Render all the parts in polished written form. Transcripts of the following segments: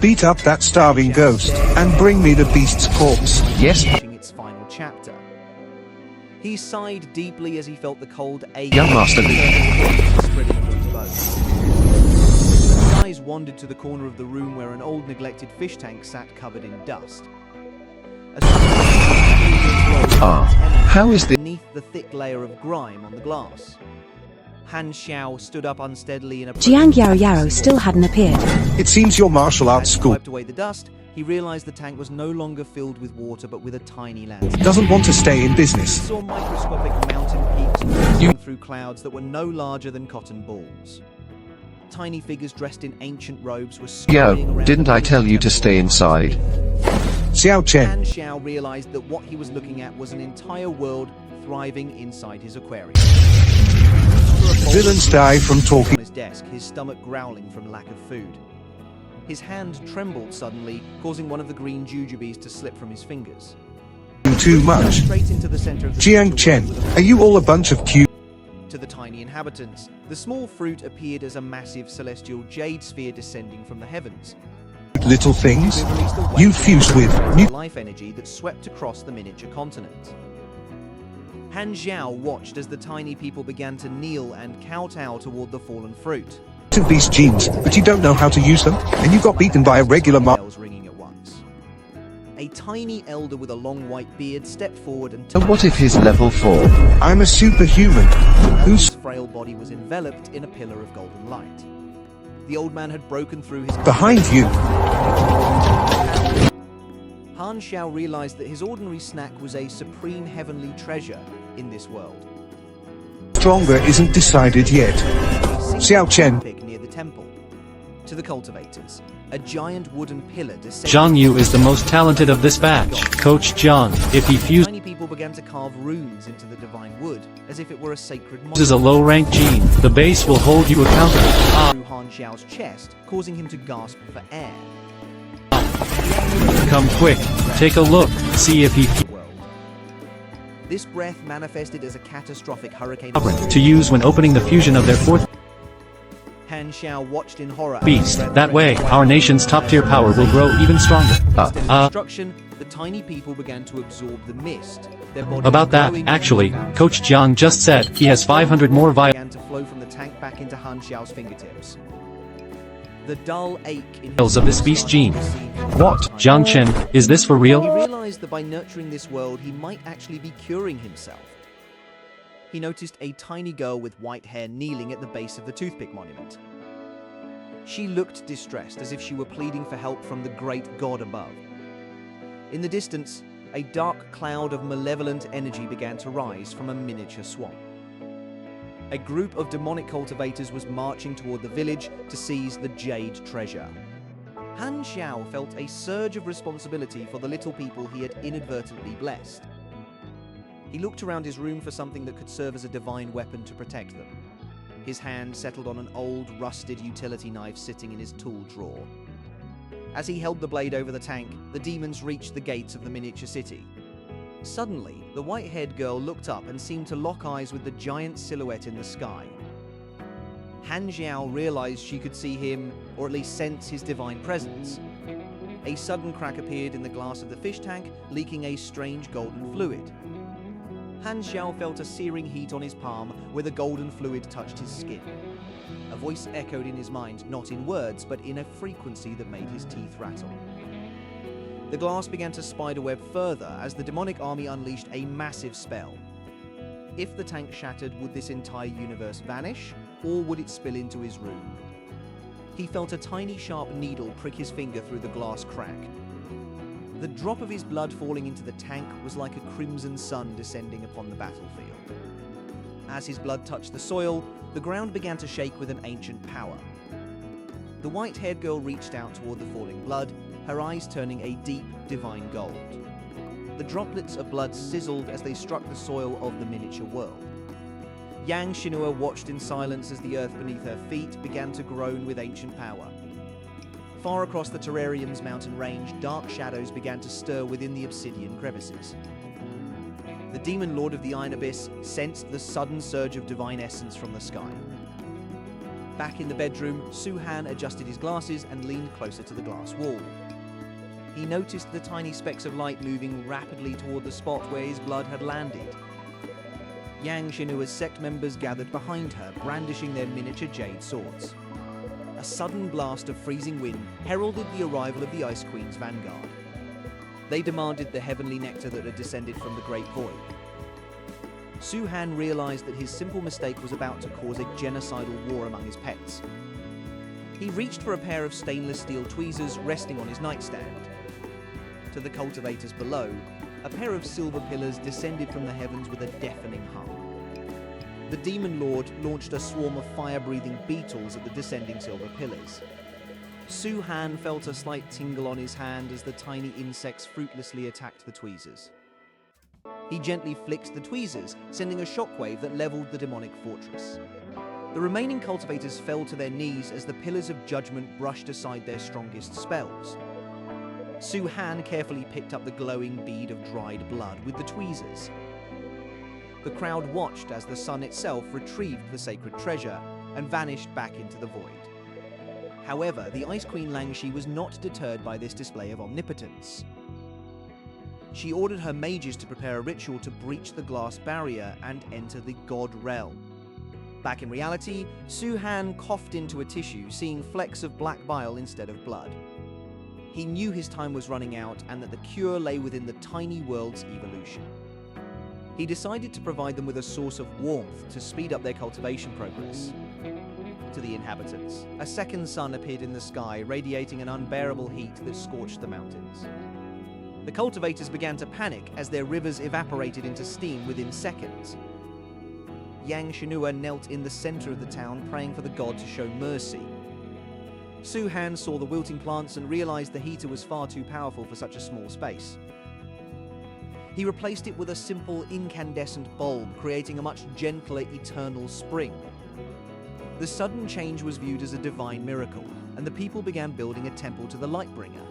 Beat up that starving ghost, and bring me the beast's corpse. Yes. Its final chapter. He sighed deeply as he felt the cold ache Young Master spreading through his bones. His eyes wandered to the corner of the room where an old neglected fish tank sat covered in dust. How is this? Beneath the thick layer of grime on the glass. Han Xiao stood up unsteadily in a Xianxia still hadn't appeared. It seems your martial arts As he school wiped away the dust, he realized the tank was no longer filled with water but with a tiny landscape. doesn't want to stay in He business. saw microscopic mountain peaks moving through clouds that were no larger than cotton balls. Tiny figures dressed in ancient robes were scurrying Yo, around didn't the I tell you to temple stay inside? Xiao Chen, Han Xiao realized that what he was looking at was an entire world thriving inside his aquarium. villains die from On talking his desk, his stomach growling from lack of food. His hand trembled suddenly, causing one of the green jujubes to slip from his fingers. too much. Straight into the center of the Jiang Chen, are you all a bunch of cute To the tiny inhabitants, the small fruit appeared as a massive celestial jade sphere descending from the heavens. little things? It released a wave You of fused with new life energy that swept across the miniature continent. Han Xiao watched as the tiny people began to kneel and kowtow toward the fallen fruit. beast genes, but you don't know how to use them, and you got beaten by a regular Bells ringing at once. A tiny elder with a long white beard stepped forward and And what if he's level 4? I'm a superhuman. Who's his frail body was enveloped in a pillar of golden light. The old man had broken through his behind you? Han Xiao realized that his ordinary snack was a supreme heavenly treasure in this world. Stronger isn't decided yet. Xiao Chen. Near the temple. To the cultivators, a giant wooden pillar descended. Zhang Yu is the most talented of this batch. Coach Zhang, if he fuses Tiny people began to carve runes into the divine wood, as if it were a sacred a monument. low-rank gene, the base will hold you accountable. Through Han Xiao's chest, causing him to gasp for air. Come quick, take a look, see if he World. This breath manifested as a catastrophic hurricane. to use when opening the fusion of their fourth Han Xiao watched in horror. as beast. the breath That way, spread our nation's top-tier power will grow even stronger. Instead of destruction, the tiny people began to absorb the mist. Their bodies About that, glowing actually, and Coach Zhang just said he has 500 more began to flow from the tank back into Han Xiao's fingertips. The dull ache in vials of this beast gene. What? Jiang Chen, is this for He real? realized that by nurturing this world, he might actually be curing himself. He noticed a tiny girl with white hair kneeling at the base of the toothpick monument. She looked distressed, as if she were pleading for help from the great god above. In the distance, a dark cloud of malevolent energy began to rise from a miniature swamp. A group of demonic cultivators was marching toward the village to seize the jade treasure. Han Xiao felt a surge of responsibility for the little people he had inadvertently blessed. He looked around his room for something that could serve as a divine weapon to protect them. His hand settled on an old, rusted utility knife sitting in his tool drawer. As he held the blade over the tank, the demons reached the gates of the miniature city. Suddenly, the white-haired girl looked up and seemed to lock eyes with the giant silhouette in the sky. Han Xiao realized she could see him, or at least sense his divine presence. A sudden crack appeared in the glass of the fish tank, leaking a strange golden fluid. Han Xiao felt a searing heat on his palm where the golden fluid touched his skin. A voice echoed in his mind, not in words, but in a frequency that made his teeth rattle. The glass began to spiderweb further as the demonic army unleashed a massive spell. If the tank shattered, would this entire universe vanish, or would it spill into his room? He felt a tiny sharp needle prick his finger through the glass crack. The drop of his blood falling into the tank was like a crimson sun descending upon the battlefield. As his blood touched the soil, the ground began to shake with an ancient power. The white-haired girl reached out toward the falling blood, her eyes turning a deep, divine gold. The droplets of blood sizzled as they struck the soil of the miniature world. Yang Shinua watched in silence as the earth beneath her feet began to groan with ancient power. Far across the terrarium's mountain range, dark shadows began to stir within the obsidian crevices. The demon lord of the Iron Abyss sensed the sudden surge of divine essence from the sky. Back in the bedroom, Su Han adjusted his glasses and leaned closer to the glass wall. He noticed the tiny specks of light moving rapidly toward the spot where his blood had landed. Yang Xinua's sect members gathered behind her, brandishing their miniature jade swords. A sudden blast of freezing wind heralded the arrival of the Ice Queen's vanguard. They demanded the heavenly nectar that had descended from the Great Void. Su Han realized that his simple mistake was about to cause a genocidal war among his pets. He reached for a pair of stainless steel tweezers resting on his nightstand. To the cultivators below, a pair of silver pillars descended from the heavens with a deafening hum. The Demon Lord launched a swarm of fire-breathing beetles at the descending silver pillars. Su Han felt a slight tingle on his hand as the tiny insects fruitlessly attacked the tweezers. He gently flicked the tweezers, sending a shockwave that leveled the demonic fortress. The remaining cultivators fell to their knees as the pillars of judgment brushed aside their strongest spells. Su Han carefully picked up the glowing bead of dried blood with the tweezers. The crowd watched as the sun itself retrieved the sacred treasure and vanished back into the void. However, the Ice Queen Xianxia was not deterred by this display of omnipotence. She ordered her mages to prepare a ritual to breach the glass barrier and enter the God realm. Back in reality, Su Han coughed into a tissue, seeing flecks of black bile instead of blood. He knew his time was running out and that the cure lay within the tiny world's evolution. He decided to provide them with a source of warmth to speed up their cultivation progress. To the inhabitants, a second sun appeared in the sky, radiating an unbearable heat that scorched the mountains. The cultivators began to panic as their rivers evaporated into steam within seconds. Yang Xianxia knelt in the center of the town, praying for the god to show mercy. Su Han saw the wilting plants and realized the heater was far too powerful for such a small space. He replaced it with a simple incandescent bulb, creating a much gentler eternal spring. The sudden change was viewed as a divine miracle, and the people began building a temple to the Lightbringer.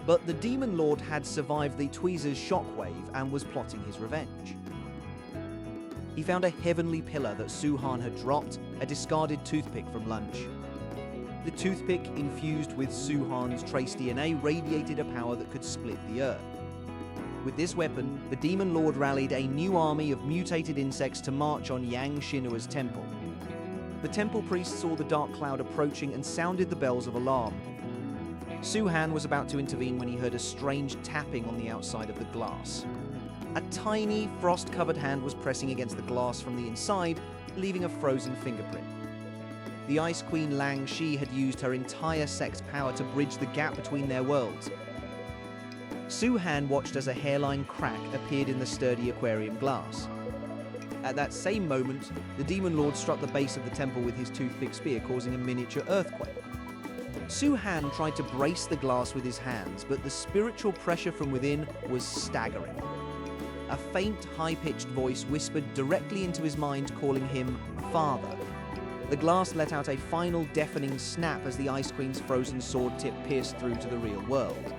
But the Demon Lord had survived the tweezer's shockwave and was plotting his revenge. He found a heavenly pillar that Su Han had dropped, a discarded toothpick from lunch. The toothpick, infused with Su Han's trace DNA, radiated a power that could split the earth. With this weapon, the Demon Lord rallied a new army of mutated insects to march on Yang Xinua's temple. The temple priest saw the dark cloud approaching and sounded the bells of alarm. Su Han was about to intervene when he heard a strange tapping on the outside of the glass. A tiny, frost-covered hand was pressing against the glass from the inside, leaving a frozen fingerprint. The Ice Queen Xianxia had used her entire sect's power to bridge the gap between their worlds. Su Han watched as a hairline crack appeared in the sturdy aquarium glass. At that same moment, the Demon Lord struck the base of the temple with his toothpick spear, causing a miniature earthquake. Su Han tried to brace the glass with his hands, but the spiritual pressure from within was staggering. A faint, high-pitched voice whispered directly into his mind, calling him Father. The glass let out a final deafening snap as the Ice Queen's frozen sword tip pierced through to the real world.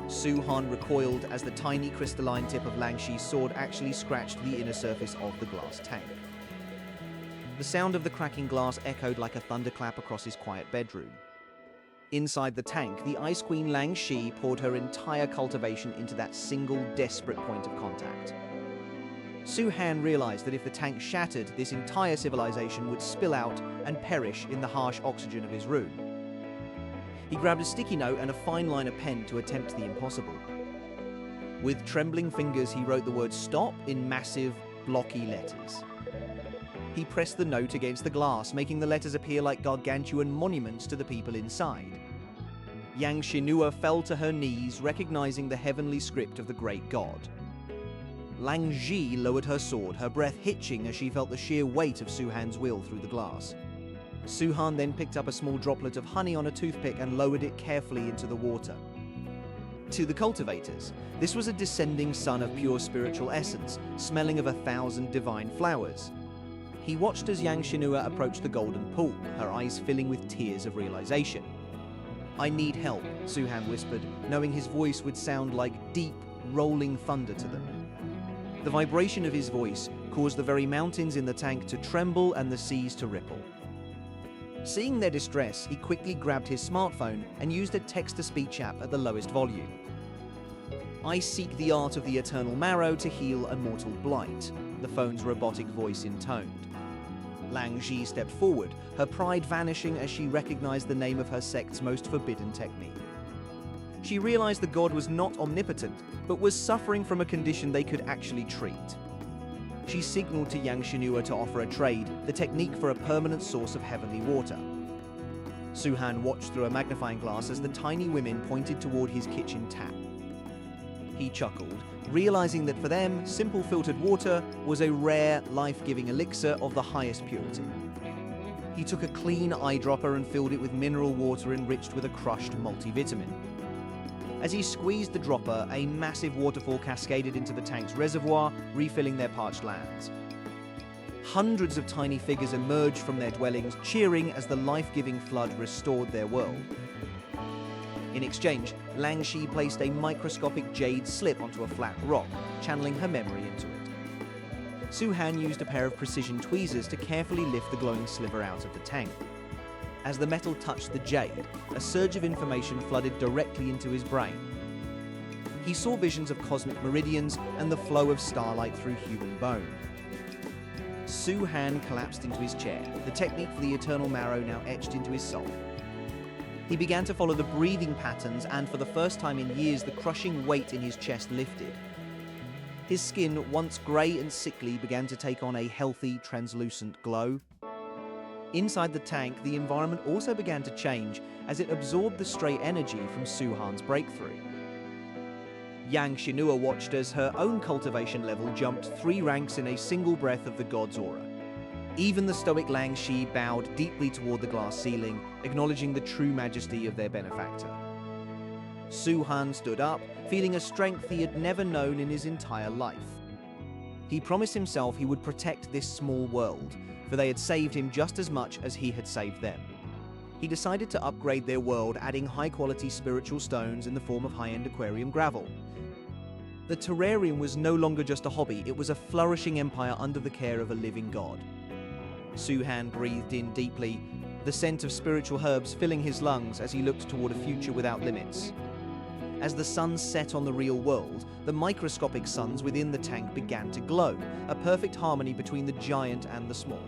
Su Han recoiled as the tiny crystalline tip of Xianxia's sword actually scratched the inner surface of the glass tank. The sound of the cracking glass echoed like a thunderclap across his quiet bedroom. Inside the tank, the Ice Queen Xianxia poured her entire cultivation into that single desperate point of contact. Su Han realized that if the tank shattered, this entire civilization would spill out and perish in the harsh oxygen of his room. He grabbed a sticky note and a fine liner pen to attempt the impossible. With trembling fingers, he wrote the word "stop" in massive, blocky letters. He pressed the note against the glass, making the letters appear like gargantuan monuments to the people inside. Yang Xianxia fell to her knees, recognizing the heavenly script of the great god. Xianxia lowered her sword, her breath hitching as she felt the sheer weight of Su Han's will through the glass. Su Han then picked up a small droplet of honey on a toothpick and lowered it carefully into the water. To the cultivators, this was a descending sun of pure spiritual essence, smelling of 1,000 divine flowers. He watched as Yang Xianxia approached the golden pool, her eyes filling with tears of realization. "I need help," Su Han whispered, knowing his voice would sound like deep, rolling thunder to them. The vibration of his voice caused the very mountains in the tank to tremble and the seas to ripple. Seeing their distress, he quickly grabbed his smartphone and used a text-to-speech app at the lowest volume. "I seek the art of the eternal marrow to heal a mortal blight," the phone's robotic voice intoned. Lang Ji stepped forward, her pride vanishing as she recognized the name of her sect's most forbidden technique. She realized the god was not omnipotent, but was suffering from a condition they could actually treat. She signaled to Xianxia to offer a trade, the technique for a permanent source of heavenly water. Su Han watched through a magnifying glass as the tiny women pointed toward his kitchen tap. He chuckled, realizing that for them, simple filtered water was a rare, life-giving elixir of the highest purity. He took a clean eyedropper and filled it with mineral water enriched with a crushed multivitamin. As he squeezed the dropper, a massive waterfall cascaded into the tank's reservoir, refilling their parched lands. Hundreds of tiny figures emerged from their dwellings, cheering as the life-giving flood restored their world. In exchange, Lang Shi placed a microscopic jade slip onto a flat rock, channeling her memory into it. Su Han used a pair of precision tweezers to carefully lift the glowing sliver out of the tank. As the metal touched the jade, a surge of information flooded directly into his brain. He saw visions of cosmic meridians and the flow of starlight through human bone. Su Han collapsed into his chair, the technique for the eternal marrow now etched into his soul. He began to follow the breathing patterns, and for the first time in years, the crushing weight in his chest lifted. His skin, once grey and sickly, began to take on a healthy, translucent glow. Inside the tank, the environment also began to change as it absorbed the stray energy from Su Han's breakthrough. Xianxia watched as her own cultivation level jumped 3 ranks in a single breath of the god's aura. Even the stoic Lang Shi bowed deeply toward the glass ceiling, acknowledging the true majesty of their benefactor. Su Han stood up, feeling a strength he had never known in his entire life. He promised himself he would protect this small world, for they had saved him just as much as he had saved them. He decided to upgrade their world, adding high-quality spiritual stones in the form of high-end aquarium gravel. The terrarium was no longer just a hobby, it was a flourishing empire under the care of a living god. Su Han breathed in deeply, the scent of spiritual herbs filling his lungs as he looked toward a future without limits. As the sun set on the real world, the microscopic suns within the tank began to glow, a perfect harmony between the giant and the small.